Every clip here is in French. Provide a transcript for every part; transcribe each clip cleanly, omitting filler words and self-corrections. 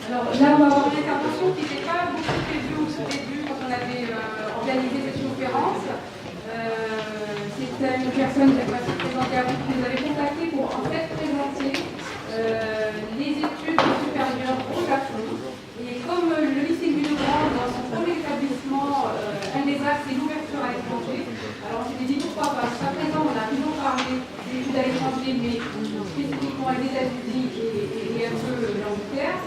Alors là, on va avoir une intervention qui n'était pas beaucoup prévue au début quand on avait organisé cette conférence. C'est une personne qui va se présenter à vous, qui nous avait contacté pour en fait présenter les études supérieures au Japon. Et comme le lycée Louis-le-Grand, dans son premier établissement, un des axes, c'est l'ouverture à l'étranger. Alors on s'est dit pourquoi pas. Jusqu'à présent, on a toujours parlé des études à l'étranger, mais spécifiquement les États-Unis et un peu l'Angleterre.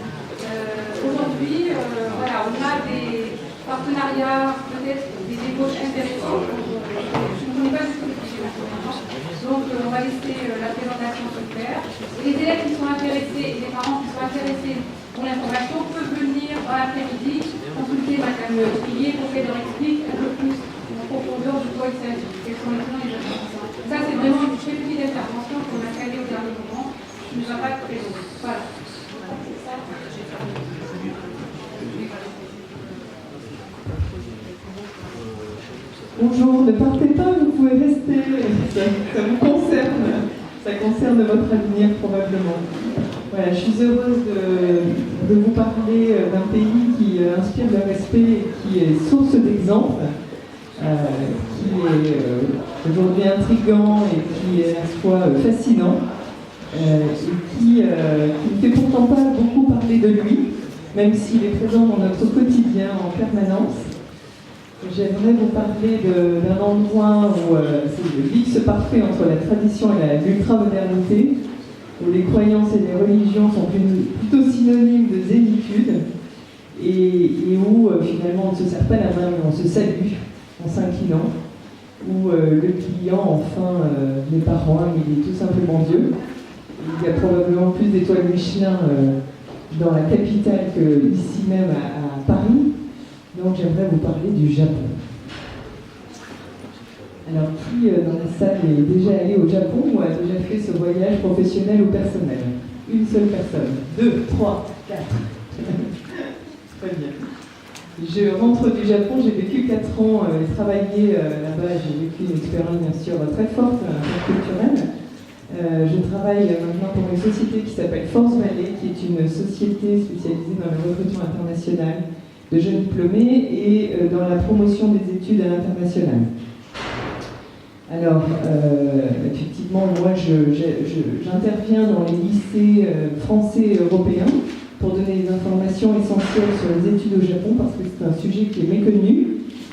Aujourd'hui, voilà, on a des partenariats, peut-être des ébauches intéressantes. Je ne connais pas du tout le sujet maintenant. Donc, on va laisser la présentation se faire. Et les élèves qui sont intéressés et les parents qui sont intéressés pour l'information peuvent venir dans l'après-midi consulter Madame Trier pour qu'elle leur explique un peu plus en profondeur de quoi il s'agit. Quels sont les plans et les informations. Ça, c'est vraiment une petite intervention qu'on a calée au dernier moment. Je ne vais pas être très long. Voilà. Bonjour, ne partez pas, vous pouvez rester, ça vous concerne, ça concerne votre avenir probablement. Voilà, je suis heureuse de vous parler d'un pays qui inspire le respect et qui est source d'exemples, qui est aujourd'hui intriguant et qui est à la fois fascinant, et qui ne fait pourtant pas beaucoup parler de lui, même s'il est présent dans notre quotidien en permanence. J'aimerais vous parler d'un endroit où c'est le mix parfait entre la tradition et l'ultra-modernité, où les croyances et les religions sont plutôt synonymes de zénitude, et où finalement on ne se serre pas la main, mais on se salue en s'inclinant, où le client enfin n'est pas roi, mais il est tout simplement Dieu. Il y a probablement plus d'étoiles Michelin dans la capitale qu'ici même à Paris. Donc j'aimerais vous parler du Japon. Alors qui dans la salle est déjà allé au Japon ou a déjà fait ce voyage professionnel ou personnel? Une seule personne. 2, 3, 4. Très bien. Je rentre du Japon, j'ai vécu 4 ans et travaillé là-bas. J'ai vécu une expérience bien sûr très forte, culturelle. Je travaille maintenant pour une société qui s'appelle Force Valley, qui est une société spécialisée dans le recrutement international de jeunes diplômés et dans la promotion des études à l'international. Alors, effectivement, moi, j'interviens dans les lycées français et européens pour donner des informations essentielles sur les études au Japon, parce que c'est un sujet qui est méconnu.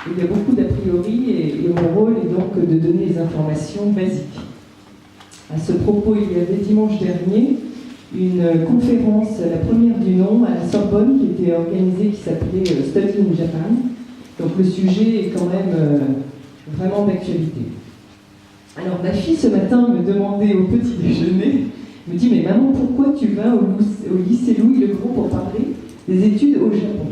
Il y a beaucoup d'a priori et mon rôle est donc de donner des informations basiques. À ce propos, il y avait dimanche dernier une conférence, la première du nom, à la Sorbonne, qui était organisée, qui s'appelait Study in Japan. Donc le sujet est quand même vraiment d'actualité. Alors ma fille ce matin me demandait au petit déjeuner, me dit: mais maman, pourquoi tu vas au lycée Louis-le-Grand pour parler des études au Japon?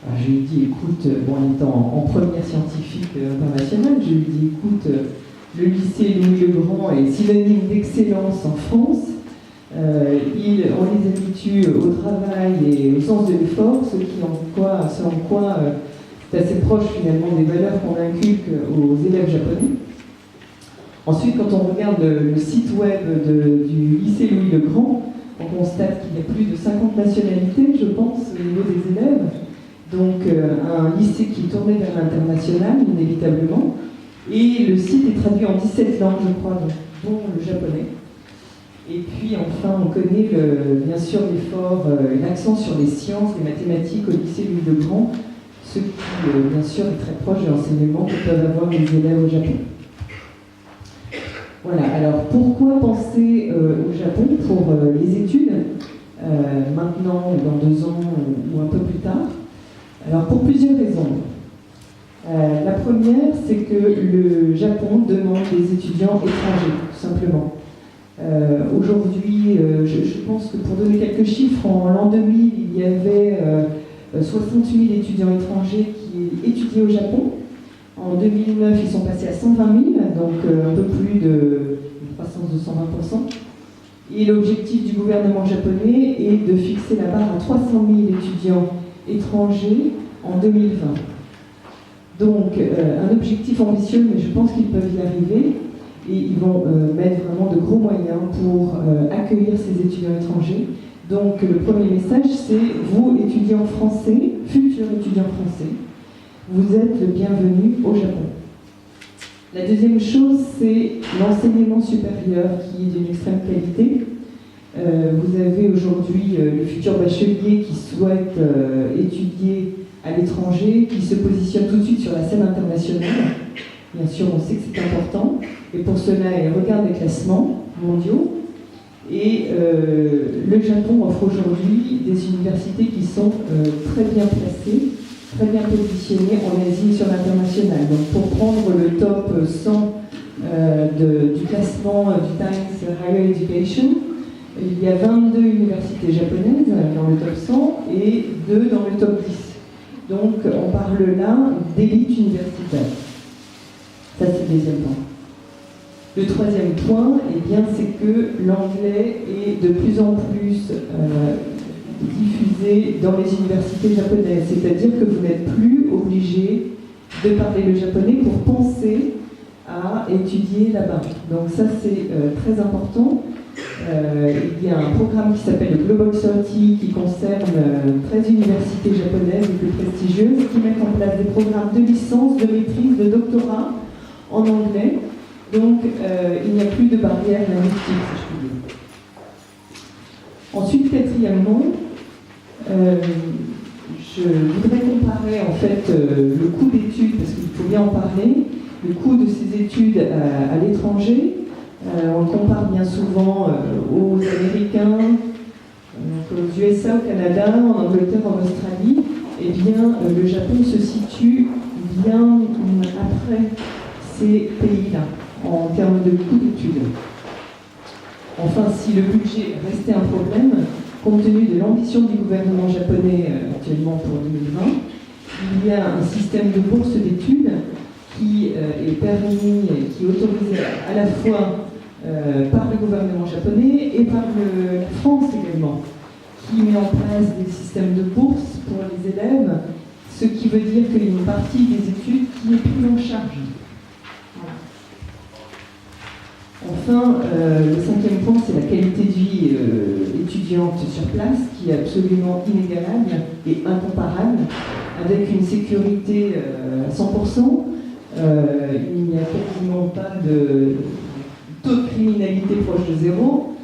Alors, je lui ai dit: écoute, bon, étant en première scientifique internationale, je lui ai dit: écoute, le lycée Louis-le-Grand est synonyme d'excellence en France. On les habitue au travail et au sens de l'effort, ce en quoi c'est assez proche finalement des valeurs qu'on inculque aux élèves japonais. Ensuite, quand on regarde le site web du lycée Louis-le-Grand, on constate qu'il y a plus de 50 nationalités, je pense, au niveau des élèves. Donc un lycée qui tournait vers l'international, inévitablement. Et le site est traduit en 17 langues, je crois, dont le japonais. Et puis enfin, on connaît bien sûr l'effort, l'accent sur les sciences, les mathématiques au lycée Louis-le-Grand, ce qui bien sûr est très proche de l'enseignement que peuvent avoir les élèves au Japon. Voilà, alors pourquoi penser au Japon pour les études, maintenant ou dans 2 ans ou un peu plus tard? Alors pour plusieurs raisons. La première, c'est que le Japon demande des étudiants étrangers, tout simplement. Aujourd'hui, je pense que pour donner quelques chiffres, en l'an 2000, il y avait 68 000 étudiants étrangers qui étudiaient au Japon. En 2009, ils sont passés à 120 000, donc un peu plus de une croissance de 120%. Et l'objectif du gouvernement japonais est de fixer la barre à 300 000 étudiants étrangers en 2020. Donc, un objectif ambitieux, mais je pense qu'ils peuvent y arriver. Et ils vont mettre vraiment de gros moyens pour accueillir ces étudiants étrangers, Donc le premier message, c'est vous, étudiants français, futurs étudiants français, vous êtes le bienvenu au Japon. La deuxième chose, c'est l'enseignement supérieur qui est d'une extrême qualité. Vous avez aujourd'hui le futur bachelier qui souhaite étudier à l'étranger, qui se positionne tout de suite sur la scène internationale. Bien sûr, on sait que c'est important. Et pour cela, il regarde les classements mondiaux. Et le Japon offre aujourd'hui des universités qui sont très bien placées, très bien positionnées en Asie et sur l'international. Donc pour prendre le top 100 du classement du Times Higher Education, il y a 22 universités japonaises dans le top 100 et 2 dans le top 10. Donc on parle là d'élite universitaire. Ça c'est le deuxième point. Le troisième point, eh bien, c'est que l'anglais est de plus en plus diffusé dans les universités japonaises. C'est-à-dire que vous n'êtes plus obligé de parler le japonais pour penser à étudier là-bas. Donc ça, c'est très important. Il y a un programme qui s'appelle le Global 30 qui concerne 13 universités japonaises les plus prestigieuses qui mettent en place des programmes de licence, de maîtrise, de doctorat en anglais. Donc, il n'y a plus de barrière linguistique, si je puis dire. Ensuite, quatrièmement, je voudrais comparer en fait le coût d'études, parce qu'il faut bien en parler, le coût de ces études à l'étranger. On le compare bien souvent aux Américains, aux USA, au Canada, en Angleterre, en Australie. Eh bien, le Japon se situe bien après ces pays-là, en termes de coût d'études. Enfin, si le budget restait un problème, compte tenu de l'ambition du gouvernement japonais actuellement pour 2020, il y a un système de bourse d'études qui est permis, qui est autorisé à la fois par le gouvernement japonais et par la France également, qui met en place des systèmes de bourse pour les élèves, ce qui veut dire qu'il y a une partie des études qui est prise en charge. Enfin, le cinquième point, c'est la qualité de vie étudiante sur place, qui est absolument inégalable et incomparable, avec une sécurité à 100%. Il n'y a quasiment pas de taux de criminalité proche de zéro.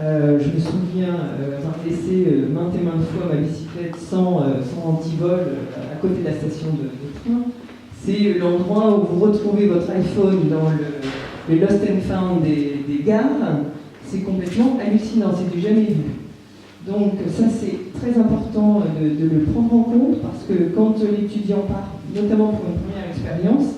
Je me souviens avoir laissé maintes et maintes fois ma bicyclette sans antivol à côté de la station de train. C'est l'endroit où vous retrouvez votre iPhone dans le Lost and Found des gares. C'est complètement hallucinant, c'est du jamais vu. Donc ça c'est très important de le prendre en compte parce que quand l'étudiant part, notamment pour une première expérience,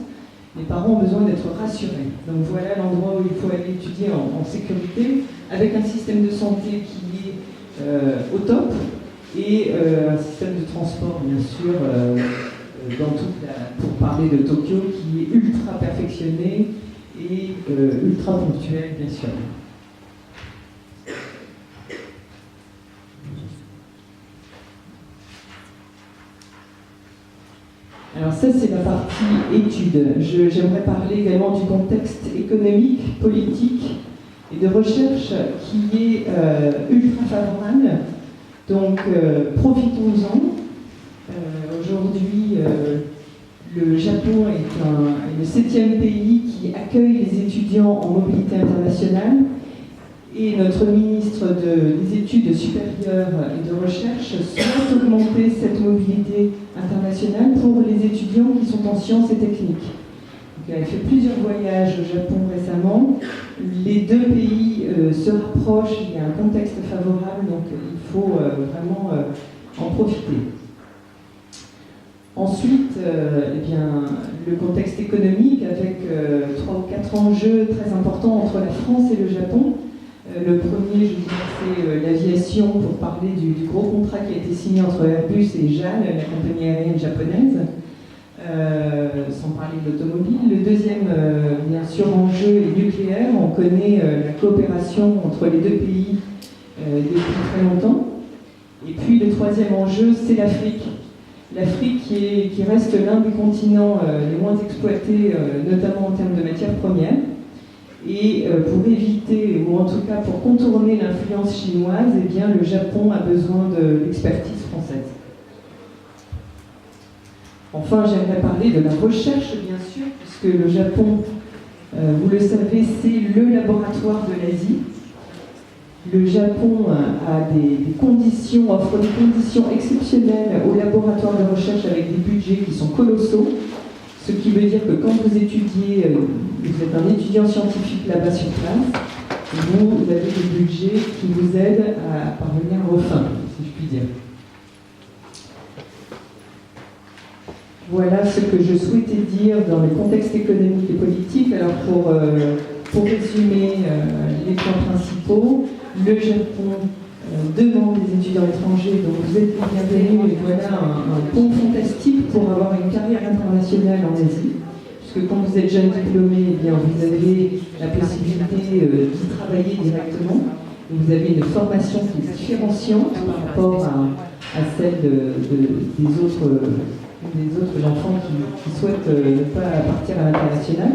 les parents ont besoin d'être rassurés. Donc voilà l'endroit où il faut aller étudier en sécurité, avec un système de santé qui est au top et un système de transport bien sûr pour parler de Tokyo qui est ultra perfectionné et ultra ponctuel bien sûr. Alors ça, c'est la partie études. J'aimerais parler également du contexte économique, politique et de recherche qui est ultra favorable. Donc, profitons-en. Aujourd'hui, le Japon est le 7e pays qui accueille les étudiants en mobilité internationale. Et notre ministre des études supérieures et de recherche souhaite augmenter cette mobilité internationale pour les étudiants qui sont en sciences et techniques. Donc, elle a fait plusieurs voyages au Japon récemment. Les deux pays se rapprochent, il y a un contexte favorable, donc il faut vraiment en profiter. Ensuite, eh bien, le contexte économique avec 3 ou 4 enjeux très importants entre la France et le Japon. Le premier, je dirais, c'est l'aviation, pour parler du gros contrat qui a été signé entre Airbus et JAL, la compagnie aérienne japonaise, sans parler de l'automobile. Le deuxième, bien sûr, enjeu est nucléaire. On connaît la coopération entre les deux pays depuis très longtemps. Et puis le troisième enjeu, c'est l'Afrique. L'Afrique qui reste l'un des continents les moins exploités, notamment en termes de matières premières. Et pour éviter, ou en tout cas pour contourner l'influence chinoise, eh bien, le Japon a besoin de l'expertise française. Enfin, j'aimerais parler de la recherche, bien sûr, puisque le Japon, vous le savez, c'est le laboratoire de l'Asie. Le Japon a des conditions, offre des conditions exceptionnelles aux laboratoires de recherche avec des budgets qui sont colossaux. Ce qui veut dire que quand vous étudiez, vous êtes un étudiant scientifique là-bas sur place, vous avez des budgets qui vous aident à parvenir à vos fins, si je puis dire. Voilà ce que je souhaitais dire dans le contexte économique et politique. Alors pour résumer les points principaux, le Japon demande des étudiants étrangers, donc vous êtes bienvenus, et voilà un pont fantastique pour avoir une carrière internationale en Asie, puisque quand vous êtes jeune diplômé, eh bien, vous avez la possibilité d'y travailler directement, et vous avez une formation qui est différenciante par rapport à celle des autres enfants qui souhaitent ne pas partir à l'international.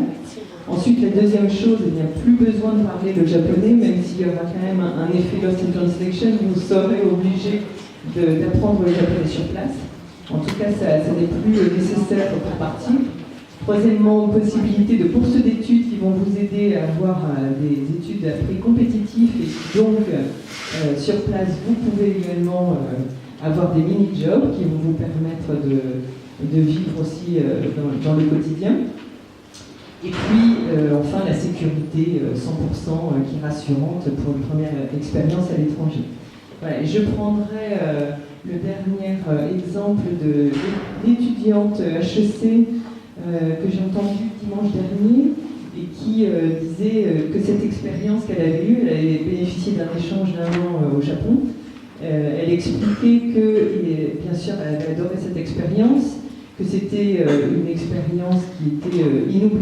Ensuite, la deuxième chose, il n'y a plus besoin de parler le japonais, même s'il y aura quand même un effet lost in translation, vous serez obligé d'apprendre le japonais sur place. En tout cas, ça n'est plus nécessaire pour partir. Troisièmement, possibilité de bourses d'études qui vont vous aider à avoir des études à prix compétitifs, et donc sur place, vous pouvez également avoir des mini-jobs qui vont vous permettre de vivre aussi dans le quotidien. Et puis, enfin, la sécurité 100% qui est rassurante pour une première expérience à l'étranger. Voilà, je prendrai le dernier exemple de l'étudiante HEC que j'ai entendue dimanche dernier et qui disait que cette expérience qu'elle avait eue, elle avait bénéficié d'un échange d'1 an au Japon. Elle expliquait que, bien sûr, elle avait adoré cette expérience, que c'était une expérience qui était inoubliable.